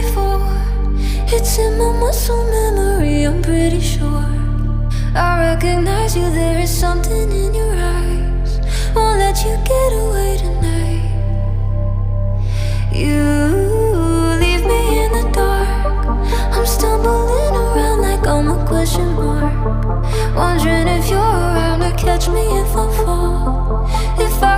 before. It's in my muscle memory, I'm pretty sure. I recognize you, there is something in your eyes. Won't let you get away tonight. You leave me in the dark. I'm stumbling around like I'm a question mark, wondering if you're around to catch me if I fall. If I